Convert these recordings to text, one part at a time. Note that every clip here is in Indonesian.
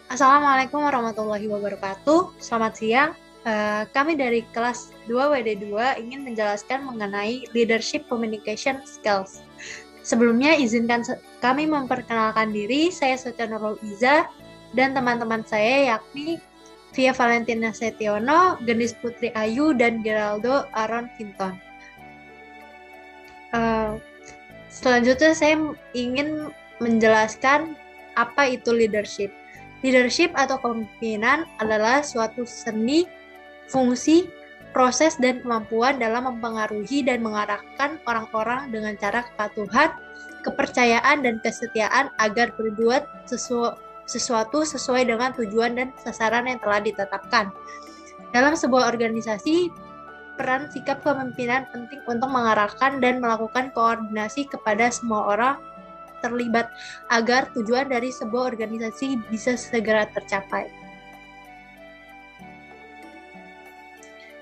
Assalamualaikum warahmatullahi wabarakatuh. Selamat siang. Kami dari kelas 2 WD2 ingin menjelaskan mengenai leadership communication skills. Sebelumnya izinkan kami memperkenalkan diri. Saya Socha Nurul Iza dan teman-teman saya yakni Via Valentina Setiono, Gendis Putri Ayu, dan Geraldo Aaron Kinton. Selanjutnya saya ingin menjelaskan apa itu leadership. Leadership atau kepemimpinan adalah suatu seni, fungsi, proses, dan kemampuan dalam mempengaruhi dan mengarahkan orang-orang dengan cara kepatuhan, kepercayaan, dan kesetiaan agar berbuat sesuatu sesuai dengan tujuan dan sasaran yang telah ditetapkan. Dalam sebuah organisasi, peran sikap kepemimpinan penting untuk mengarahkan dan melakukan koordinasi kepada semua orang terlibat agar tujuan dari sebuah organisasi bisa segera tercapai.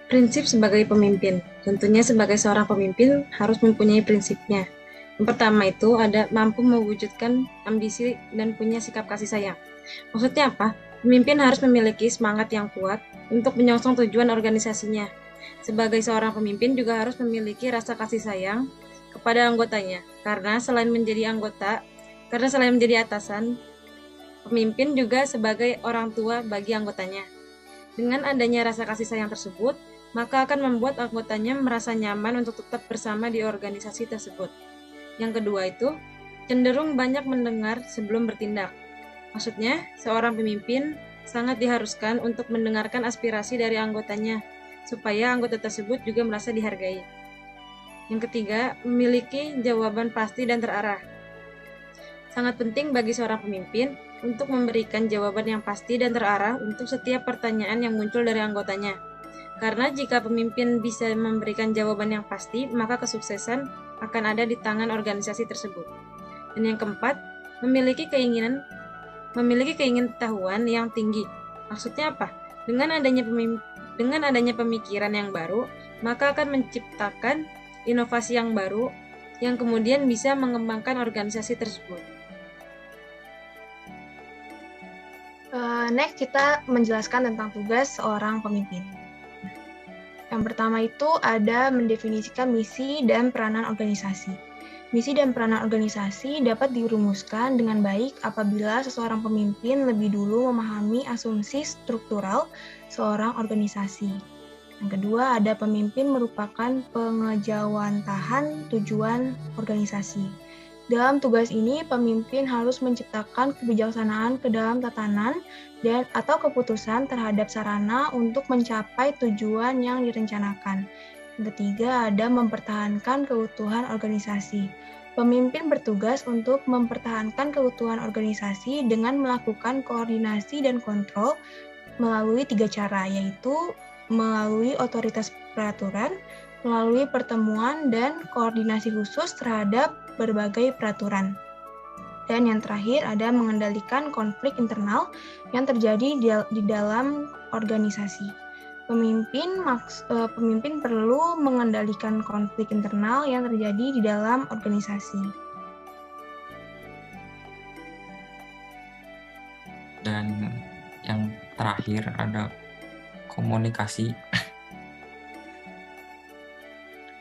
Prinsip sebagai pemimpin. Tentunya sebagai seorang pemimpin harus mempunyai prinsipnya. Yang pertama itu ada mampu mewujudkan ambisi dan punya sikap kasih sayang. Maksudnya apa? Pemimpin harus memiliki semangat yang kuat untuk menyongsong tujuan organisasinya. Sebagai seorang pemimpin juga harus memiliki rasa kasih sayang kepada anggotanya. Karena selain menjadi atasan, pemimpin juga sebagai orang tua bagi anggotanya. Dengan adanya rasa kasih sayang tersebut, maka akan membuat anggotanya merasa nyaman untuk tetap bersama di organisasi tersebut. Yang kedua itu, cenderung banyak mendengar sebelum bertindak. Maksudnya, seorang pemimpin sangat diharuskan untuk mendengarkan aspirasi dari anggotanya, supaya anggota tersebut juga merasa dihargai. Yang ketiga, memiliki jawaban pasti dan terarah. Sangat penting bagi seorang pemimpin untuk memberikan jawaban yang pasti dan terarah untuk setiap pertanyaan yang muncul dari anggotanya. Karena jika pemimpin bisa memberikan jawaban yang pasti, maka kesuksesan akan ada di tangan organisasi tersebut. Dan yang keempat, memiliki keingintahuan yang tinggi. Maksudnya apa? Dengan adanya pemikiran yang baru, maka akan menciptakan inovasi yang baru yang kemudian bisa mengembangkan organisasi tersebut. Next, kita menjelaskan tentang tugas seorang pemimpin. Yang pertama itu ada mendefinisikan misi dan peranan organisasi. Misi dan peranan organisasi dapat dirumuskan dengan baik apabila seseorang pemimpin lebih dulu memahami asumsi struktural seorang organisasi. Yang kedua, ada pemimpin merupakan pengejawantahan tujuan organisasi. Dalam tugas ini, pemimpin harus menciptakan kebijaksanaan ke dalam tatanan dan atau keputusan terhadap sarana untuk mencapai tujuan yang direncanakan. Yang ketiga, ada mempertahankan keutuhan organisasi. Pemimpin bertugas untuk mempertahankan keutuhan organisasi dengan melakukan koordinasi dan kontrol melalui 3 cara, yaitu melalui otoritas peraturan, melalui pertemuan dan koordinasi khusus terhadap berbagai peraturan. Dan yang terakhir ada mengendalikan konflik internal yang terjadi di dalam organisasi. Pemimpin perlu mengendalikan konflik internal yang terjadi di dalam organisasi. Dan yang terakhir ada komunikasi.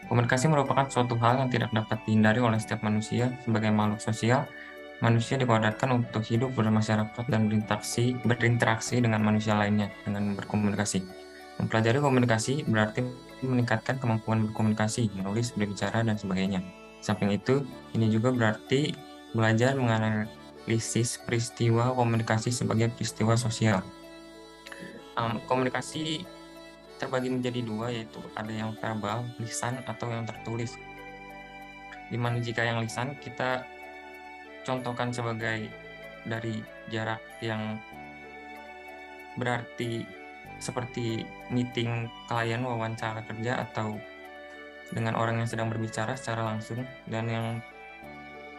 Komunikasi merupakan suatu hal yang tidak dapat dihindari oleh setiap manusia. Sebagai makhluk sosial, manusia dikodratkan untuk hidup bermasyarakat dan berinteraksi dengan manusia lainnya dengan berkomunikasi. Mempelajari komunikasi berarti meningkatkan kemampuan berkomunikasi, menulis, berbicara, dan sebagainya. Samping itu, ini juga berarti belajar menganalisis peristiwa komunikasi sebagai peristiwa sosial. Komunikasi terbagi menjadi dua, yaitu ada yang verbal, lisan, atau yang tertulis. Dimana jika yang lisan kita contohkan sebagai dari jarak yang berarti seperti meeting klien, wawancara kerja, atau dengan orang yang sedang berbicara secara langsung. Dan yang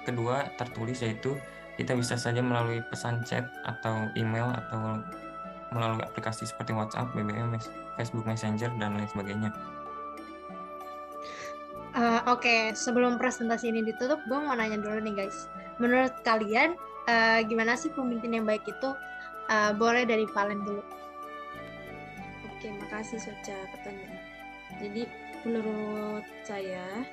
kedua tertulis, yaitu kita bisa saja melalui pesan chat atau email atau melalui aplikasi seperti WhatsApp, BBM, Facebook Messenger, dan lain sebagainya. Oke, sebelum presentasi ini ditutup, gue mau nanya dulu nih guys. Menurut kalian, gimana sih pemimpin yang baik itu? Boleh dari Valen dulu. Oke, makasih Soca pertanyaan. Jadi menurut saya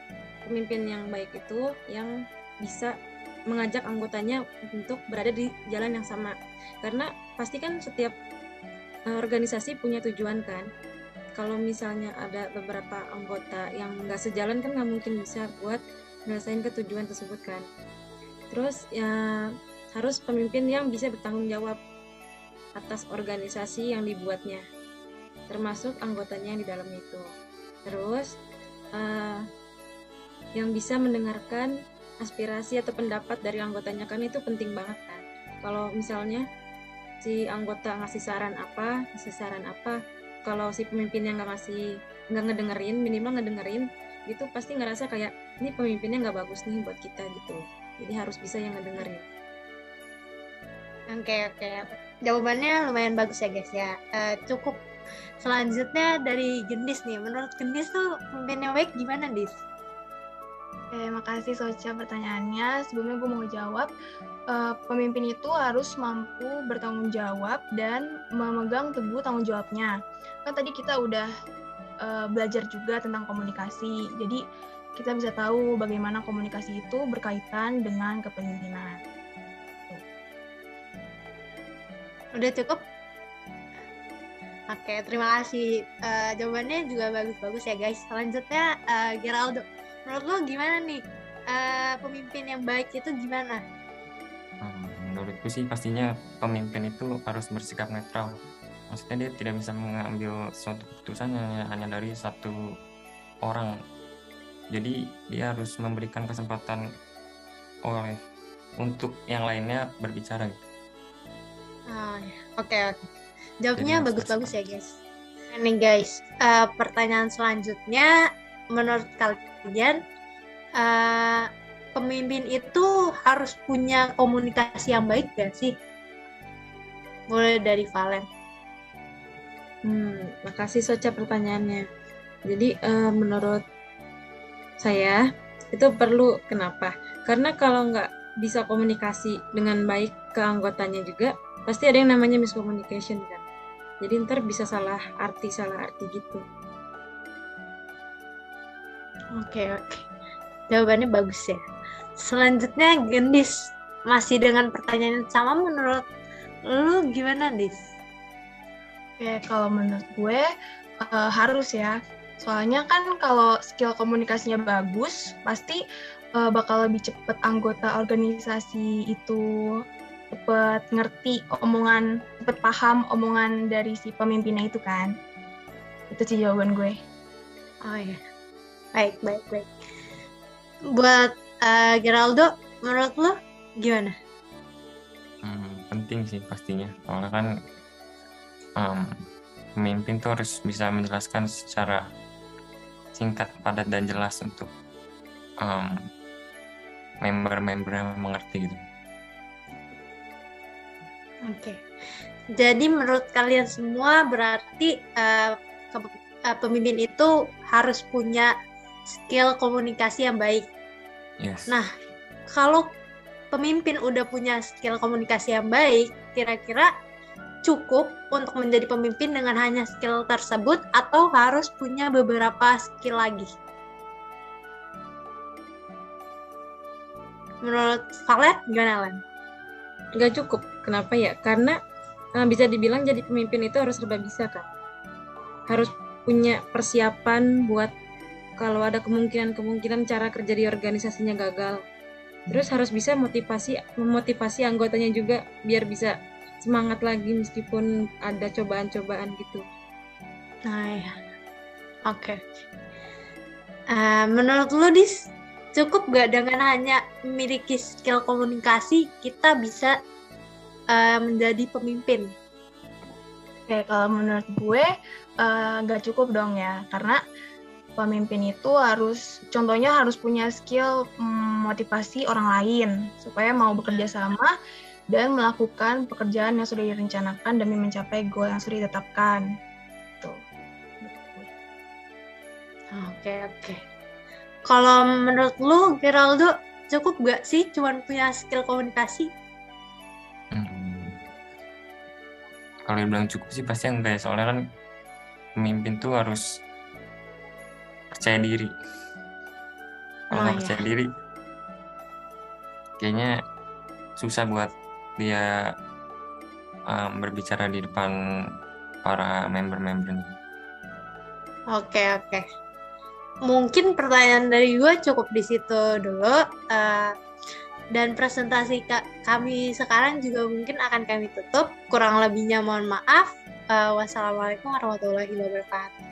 pemimpin yang baik itu yang bisa mengajak anggotanya untuk berada di jalan yang sama. Karena pasti kan setiap organisasi punya tujuan kan. Kalau misalnya ada beberapa anggota yang nggak sejalan kan nggak mungkin bisa buat ngerasain ke tujuan tersebut kan. Terus ya harus pemimpin yang bisa bertanggung jawab atas organisasi yang dibuatnya, termasuk anggotanya yang di dalamnya itu. Terus yang bisa mendengarkan aspirasi atau pendapat dari anggotanya kan itu penting banget kan. Kalau misalnya si anggota ngasih saran apa, kalau si pemimpinnya nggak ngedengerin, minimal ngedengerin, itu pasti ngerasa kayak ini pemimpinnya nggak bagus nih buat kita gitu. Jadi harus bisa yang ngedengerin. Oke. Jawabannya lumayan bagus ya guys ya. Cukup. Selanjutnya dari Gendis nih. Menurut Gendis tuh pemimpin yang baik gimana, Dis? Makasih Soca pertanyaannya. Sebelumnya gue mau jawab, pemimpin itu harus mampu bertanggung jawab dan memegang teguh tanggung jawabnya. Kan tadi kita udah belajar juga tentang komunikasi. Jadi kita bisa tahu bagaimana komunikasi itu berkaitan dengan kepemimpinan. Udah cukup? Oke, terima kasih. Jawabannya juga bagus-bagus ya guys. Selanjutnya Geraldo. Menurut lo gimana nih? Pemimpin yang baik itu gimana? Menurutku sih pastinya pemimpin itu harus bersikap netral. Maksudnya dia tidak bisa mengambil suatu keputusan hanya dari satu orang. Jadi dia harus memberikan kesempatan untuk yang lainnya berbicara. Oke. Jawabnya bagus-bagus ya guys. Ini guys, pertanyaan selanjutnya, menurut kalian pemimpin itu harus punya komunikasi yang baik gak sih? Mulai dari Valen. Makasih Soca pertanyaannya. Jadi menurut saya itu perlu. Kenapa? Karena kalau nggak bisa komunikasi dengan baik ke anggotanya juga, pasti ada yang namanya miscommunication kan. Jadi ntar bisa salah arti gitu. Oke. Jawabannya bagus ya. Selanjutnya Gendis, masih dengan pertanyaan yang sama, menurut lu gimana, Dis? Oke, kalau menurut gue harus ya. Soalnya kan kalau skill komunikasinya bagus, pasti bakal lebih cepat anggota organisasi itu cepat ngerti omongan, cepat paham omongan dari si pemimpinnya itu kan. Itu sih jawaban gue. Oh ya, baik. Buat Geraldo, menurut lo gimana? Penting sih pastinya. Soalnya kan pemimpin tuh harus bisa menjelaskan secara singkat, padat, dan jelas untuk member-member yang mengerti gitu. Oke. Jadi menurut kalian semua berarti pemimpin itu harus punya skill komunikasi yang baik. Yes. Nah, kalau pemimpin udah punya skill komunikasi yang baik, kira-kira cukup untuk menjadi pemimpin dengan hanya skill tersebut atau harus punya beberapa skill lagi? Menurut Valen, gimana Len? Nggak cukup. Kenapa ya? Karena bisa dibilang jadi pemimpin itu harus serba bisa kan. Harus punya persiapan buat kalau ada kemungkinan cara kerja di organisasinya gagal. Terus harus bisa memotivasi anggotanya juga biar bisa semangat lagi meskipun ada cobaan-cobaan gitu. Nah ya, oke. Menurut lu, Dis, cukup gak dengan hanya memiliki skill komunikasi kita bisa menjadi pemimpin? Oke, kalau menurut gue gak cukup dong ya, karena pemimpin itu contohnya harus punya skill motivasi orang lain supaya mau bekerja sama dan melakukan pekerjaan yang sudah direncanakan demi mencapai goal yang sudah ditetapkan. Tuh. Oke. Kalau menurut lu, Geraldo, cukup gak sih cuma punya skill komunikasi? Kalau dibilang cukup sih pasti enggak ya, soalnya kan pemimpin tuh harus percaya diri. Kalau Oh, nggak iya. percaya diri, kayaknya susah buat dia berbicara di depan para member-membernya. Oke. Mungkin pertanyaan dari gue cukup di situ dulu. Dan presentasi kami sekarang juga mungkin akan kami tutup. Kurang lebihnya mohon maaf. Wassalamualaikum warahmatullahi wabarakatuh.